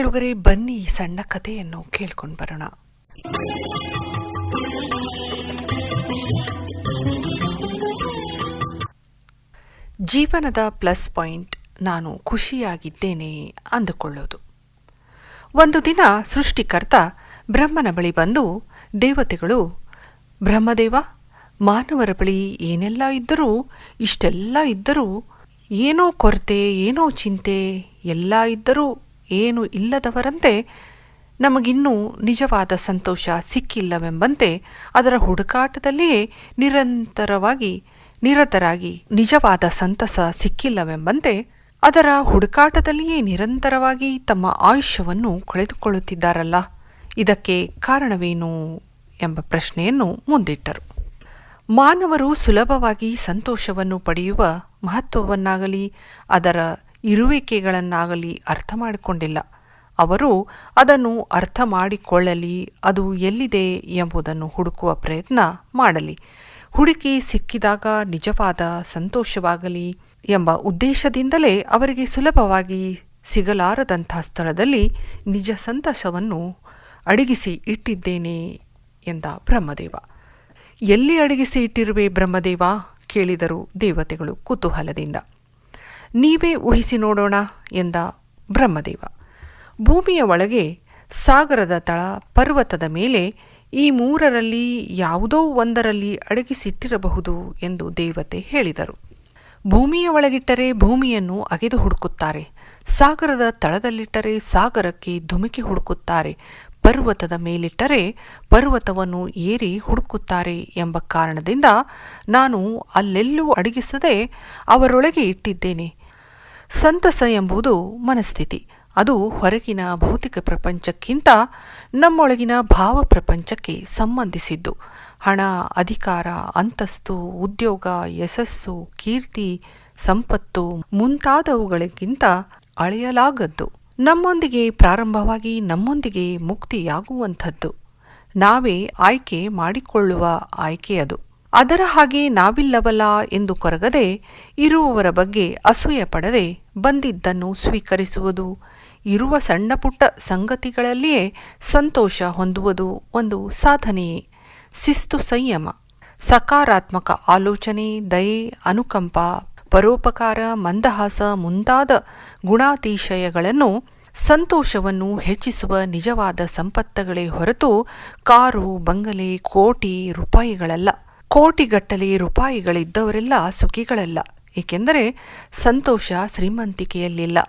ಕೇಳುಗರೆ, ಬನ್ನಿ ಈ ಸಣ್ಣ ಕಥೆಯನ್ನು ಕೇಳ್ಕೊಂಡು ಬರೋಣ. ಜೀವನದ ಪ್ಲಸ್ ಪಾಯಿಂಟ್ ನಾನು ಖುಷಿಯಾಗಿದ್ದೇನೆ ಅಂದುಕೊಳ್ಳೋದು. ಒಂದು ದಿನ ಸೃಷ್ಟಿಕರ್ತ ಬ್ರಹ್ಮನ ಬಳಿ ಬಂದು, ದೇವತೆಗಳು, ಬ್ರಹ್ಮದೇವ, ಮಾನವರ ಬಳಿ ಏನೆಲ್ಲ ಇದ್ದರೂ, ಇಷ್ಟೆಲ್ಲ ಇದ್ದರೂ, ಏನೋ ಕೊರತೆ, ಏನೋ ಚಿಂತೆ ಎಲ್ಲ ಇದ್ದರೂ ಏನು ಇಲ್ಲದವರಂತೆ ನಮಗಿನ್ನೂ ನಿಜವಾದ ಸಂತೋಷ ಸಿಕ್ಕಿಲ್ಲವೆಂಬಂತೆ ಅದರ ಹುಡುಕಾಟದಲ್ಲಿಯೇ ನಿರತರಾಗಿ ನಿಜವಾದ ಸಂತಸ ಸಿಕ್ಕಿಲ್ಲವೆಂಬಂತೆ ಅದರ ಹುಡುಕಾಟದಲ್ಲಿಯೇ ನಿರಂತರವಾಗಿ ತಮ್ಮ ಆಯುಷ್ಯವನ್ನು ಕಳೆದುಕೊಳ್ಳುತ್ತಿದ್ದಾರಲ್ಲ, ಇದಕ್ಕೆ ಕಾರಣವೇನು ಎಂಬ ಪ್ರಶ್ನೆಯನ್ನು ಮುಂದಿಟ್ಟರು. ಮಾನವರು ಸುಲಭವಾಗಿ ಸಂತೋಷವನ್ನು ಪಡೆಯುವ ಮಹತ್ವವನ್ನಾಗಲಿ ಅದರ ಇರುವಿಕೆಗಳನ್ನಾಗಲಿ ಅರ್ಥ ಮಾಡಿಕೊಂಡಿಲ್ಲ. ಅವರು ಅದನ್ನು ಅರ್ಥ ಮಾಡಿಕೊಳ್ಳಲಿ, ಅದು ಎಲ್ಲಿದೆ ಎಂಬುದನ್ನು ಹುಡುಕುವ ಪ್ರಯತ್ನ ಮಾಡಲಿ, ಹುಡುಕಿ ಸಿಕ್ಕಿದಾಗ ನಿಜವಾದ ಸಂತೋಷವಾಗಲಿ ಎಂಬ ಉದ್ದೇಶದಿಂದಲೇ ಅವರಿಗೆ ಸುಲಭವಾಗಿ ಸಿಗಲಾರದಂಥ ಸ್ಥಳದಲ್ಲಿ ನಿಜ ಸಂತೋಷವನ್ನು ಅಡಗಿಸಿ ಇಟ್ಟಿದ್ದೇನೆ ಎಂದ ಬ್ರಹ್ಮದೇವ. ಎಲ್ಲಿ ಅಡಗಿಸಿ ಇಟ್ಟಿರುವೆ ಬ್ರಹ್ಮದೇವ? ಕೇಳಿದರು ದೇವತೆಗಳು ಕುತೂಹಲದಿಂದ. ನೀವೇ ಊಹಿಸಿ ನೋಡೋಣ ಎಂದ ಬ್ರಹ್ಮದೇವ. ಭೂಮಿಯ ಒಳಗೆ, ಸಾಗರದ ತಳ, ಪರ್ವತದ ಮೇಲೆ, ಈ ಮೂರರಲ್ಲಿ ಯಾವುದೋ ಒಂದರಲ್ಲಿ ಅಡಗಿಸಿಟ್ಟಿರಬಹುದು ಎಂದು ದೇವತೆ ಹೇಳಿದರು. ಭೂಮಿಯ ಒಳಗಿಟ್ಟರೆ ಭೂಮಿಯನ್ನು ಅಗೆದು ಹುಡುಕುತ್ತಾರೆ, ಸಾಗರದ ತಳದಲ್ಲಿಟ್ಟರೆ ಸಾಗರಕ್ಕೆ ಧುಮುಕಿ ಹುಡುಕುತ್ತಾರೆ, ಪರ್ವತದ ಮೇಲಿಟ್ಟರೆ ಪರ್ವತವನ್ನು ಏರಿ ಹುಡುಕುತ್ತಾರೆ ಎಂಬ ಕಾರಣದಿಂದ ನಾನು ಅಲ್ಲೆಲ್ಲೂ ಅಡಗಿಸದೆ ಅವರೊಳಗೆ ಇಟ್ಟಿದ್ದೇನೆ. ಸಂತಸ ಎಂಬುದು ಮನಸ್ಥಿತಿ. ಅದು ಹೊರಗಿನ ಭೌತಿಕ ಪ್ರಪಂಚಕ್ಕಿಂತ ನಮ್ಮೊಳಗಿನ ಭಾವ ಪ್ರಪಂಚಕ್ಕೆ ಸಂಬಂಧಿಸಿದ್ದು. ಹಣ, ಅಧಿಕಾರ, ಅಂತಸ್ತು, ಉದ್ಯೋಗ, ಯಶಸ್ಸು, ಕೀರ್ತಿ, ಸಂಪತ್ತು ಮುಂತಾದವುಗಳಿಗಿಂತ ಅಳೆಯಲಾಗದ್ದು. ನಮ್ಮೊಂದಿಗೆ ಪ್ರಾರಂಭವಾಗಿ ನಮ್ಮೊಂದಿಗೆ ಮುಕ್ತಿಯಾಗುವಂಥದ್ದು. ನಾವೇ ಆಯ್ಕೆ ಮಾಡಿಕೊಳ್ಳುವ ಆಯ್ಕೆಯದು. ಅದರ ಹಾಗೆ ನಾವಿಲ್ಲವಲ್ಲ ಎಂದು ಕೊರಗದೆ, ಇರುವವರ ಬಗ್ಗೆ ಅಸೂಯೆ ಪಡದೆ ಬಂದಿದ್ದನ್ನು ಸ್ವೀಕರಿಸುವುದು, ಇರುವ ಸಣ್ಣ ಪುಟ್ಟ ಸಂಗತಿಗಳಲ್ಲಿಯೇ ಸಂತೋಷ ಹೊಂದುವುದು ಒಂದು ಸಾಧನೆಯೇ. ಶಿಸ್ತು, ಸಂಯಮ, ಸಕಾರಾತ್ಮಕ ಆಲೋಚನೆ, ದಯೆ, ಅನುಕಂಪ, ಪರೋಪಕಾರ, ಮಂದಹಾಸ ಮುಂತಾದ ಗುಣಾತಿಶಯಗಳನ್ನು, ಸಂತೋಷವನ್ನು ಹೆಚ್ಚಿಸುವ ನಿಜವಾದ ಸಂಪತ್ತಗಳೇ ಹೊರತು ಕಾರು, ಬಂಗಲೆ, ಕೋಟಿ ರೂಪಾಯಿಗಳಲ್ಲ. ಕೋಟಿಗಟ್ಟಲೆ ರೂಪಾಯಿಗಳಿದ್ದವರೆಲ್ಲ ಸುಖಿಗಳಲ್ಲ. ಏಕೆಂದರೆ ಸಂತೋಷ ಶ್ರೀಮಂತಿಕೆಯಲ್ಲಿಲ್ಲ.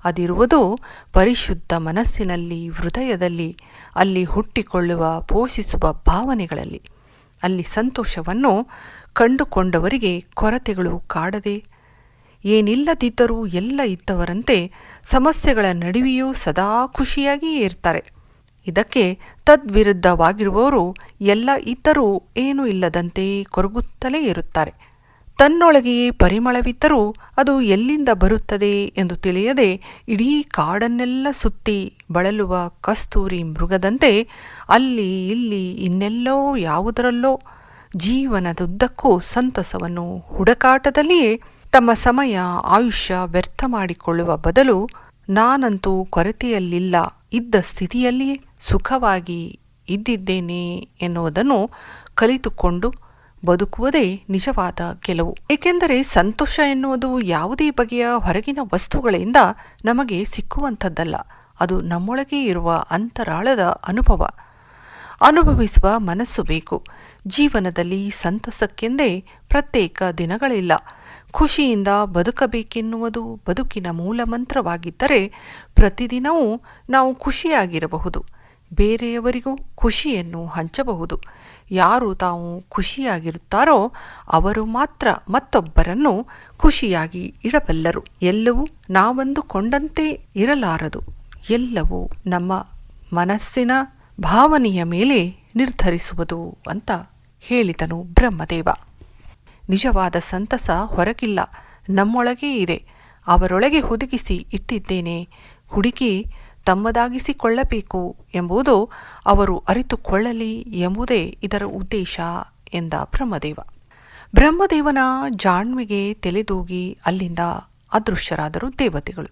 ಅದಿರುವುದು ಪರಿಶುದ್ಧ ಮನಸ್ಸಿನಲ್ಲಿ, ಹೃದಯದಲ್ಲಿ, ಅಲ್ಲಿ ಹುಟ್ಟಿಕೊಳ್ಳುವ, ಪೋಷಿಸುವ ಭಾವನೆಗಳಲ್ಲಿ. ಅಲ್ಲಿ ಸಂತೋಷವನ್ನು ಕಂಡುಕೊಂಡವರಿಗೆ ಕೊರತೆಗಳು ಕಾಡದೆ, ಏನಿಲ್ಲದಿದ್ದರೂ ಎಲ್ಲ ಇದ್ದವರಂತೆ ಸಮಸ್ಯೆಗಳ ನಡುವೆಯೂ ಸದಾ ಖುಷಿಯಾಗಿಯೇ ಇರ್ತಾರೆ. ಇದಕ್ಕೆ ತದ್ವಿರುದ್ಧವಾಗಿರುವವರು ಎಲ್ಲ ಇದ್ದರೂ ಏನೂ ಇಲ್ಲದಂತೆ ಕೊರಗುತ್ತಲೇ ಇರುತ್ತಾರೆ. ತನ್ನೊಳಗೆಯೇ ಪರಿಮಳವಿದ್ದರೂ ಅದು ಎಲ್ಲಿಂದ ಬರುತ್ತದೆ ಎಂದು ತಿಳಿಯದೆ ಇಡೀ ಕಾಡನ್ನೆಲ್ಲ ಸುತ್ತಿ ಬಳಲುವ ಕಸ್ತೂರಿ ಮೃಗದಂತೆ ಅಲ್ಲಿ ಇಲ್ಲಿ ಇನ್ನೆಲ್ಲೋ ಯಾವುದರಲ್ಲೋ ಜೀವನದುದ್ದಕ್ಕೂ ಸಂತಸವನ್ನು ಹುಡುಕಾಟದಲ್ಲಿಯೇ ತಮ್ಮ ಸಮಯ, ಆಯುಷ್ಯ ವ್ಯರ್ಥ ಮಾಡಿಕೊಳ್ಳುವ ಬದಲು, ನಾನಂತೂ ಕೊರತೆಯಲ್ಲಿಲ್ಲ, ಇದ್ದ ಸ್ಥಿತಿಯಲ್ಲಿಯೇ ಸುಖವಾಗಿ ಇದ್ದಿದ್ದೇನೆ ಎನ್ನುವುದನ್ನು ಕಲಿತುಕೊಂಡು ಬದುಕುವುದೇ ನಿಜವಾದ ಗೆಲುವು. ಏಕೆಂದರೆ ಸಂತೋಷ ಎನ್ನುವುದು ಯಾವುದೇ ಬಗೆಯ ಹೊರಗಿನ ವಸ್ತುಗಳಿಂದ ನಮಗೆ ಸಿಕ್ಕುವಂಥದ್ದಲ್ಲ. ಅದು ನಮ್ಮೊಳಗೆ ಇರುವ ಅಂತರಾಳದ ಅನುಭವ. ಅನುಭವಿಸುವ ಮನಸ್ಸು ಬೇಕು. ಜೀವನದಲ್ಲಿ ಸಂತಸಕ್ಕೆಂದೇ ಪ್ರತ್ಯೇಕ ದಿನಗಳಿಲ್ಲ. ಖುಷಿಯಿಂದ ಬದುಕಬೇಕೆನ್ನುವುದು ಬದುಕಿನ ಮೂಲಮಂತ್ರವಾಗಿದ್ದರೆ ಪ್ರತಿದಿನವೂ ನಾವು ಖುಷಿಯಾಗಿರಬಹುದು, ಬೇರೆಯವರಿಗೂ ಖುಷಿಯನ್ನು ಹಂಚಬಹುದು. ಯಾರು ತಾವು ಖುಷಿಯಾಗಿರುತ್ತಾರೋ ಅವರು ಮಾತ್ರ ಮತ್ತೊಬ್ಬರನ್ನು ಖುಷಿಯಾಗಿ ಇಡಬಲ್ಲರು. ಎಲ್ಲವೂ ನಾವಂದುಕೊಂಡಂತೆ ಇರಲಾರದು. ಎಲ್ಲವೂ ನಮ್ಮ ಮನಸ್ಸಿನ ಭಾವನೆಯ ಮೇಲೆ ನಿರ್ಧರಿಸುವುದು ಅಂತ ಹೇಳಿದನು ಬ್ರಹ್ಮದೇವ. ನಿಜವಾದ ಸಂತಸ ಹೊರಗಿಲ್ಲ, ನಮ್ಮೊಳಗೇ ಇದೆ. ಅವರೊಳಗೆ ಹುದುಗಿಸಿ ಇಟ್ಟಿದ್ದೇನೆ. ಹುಡುಕಿ ತಮ್ಮದಾಗಿಸಿಕೊಳ್ಳಬೇಕು ಎಂಬುದು ಅವರು ಅರಿತುಕೊಳ್ಳಲಿ ಎಂಬುದೇ ಇದರ ಉದ್ದೇಶ ಎಂದ ಬ್ರಹ್ಮದೇವ. ಬ್ರಹ್ಮದೇವನ ಜಾಣ್ಮೆಗೆ ತಲೆದೂಗಿ ಅಲ್ಲಿಂದ ಅದೃಶ್ಯರಾದರು ದೇವತೆಗಳು.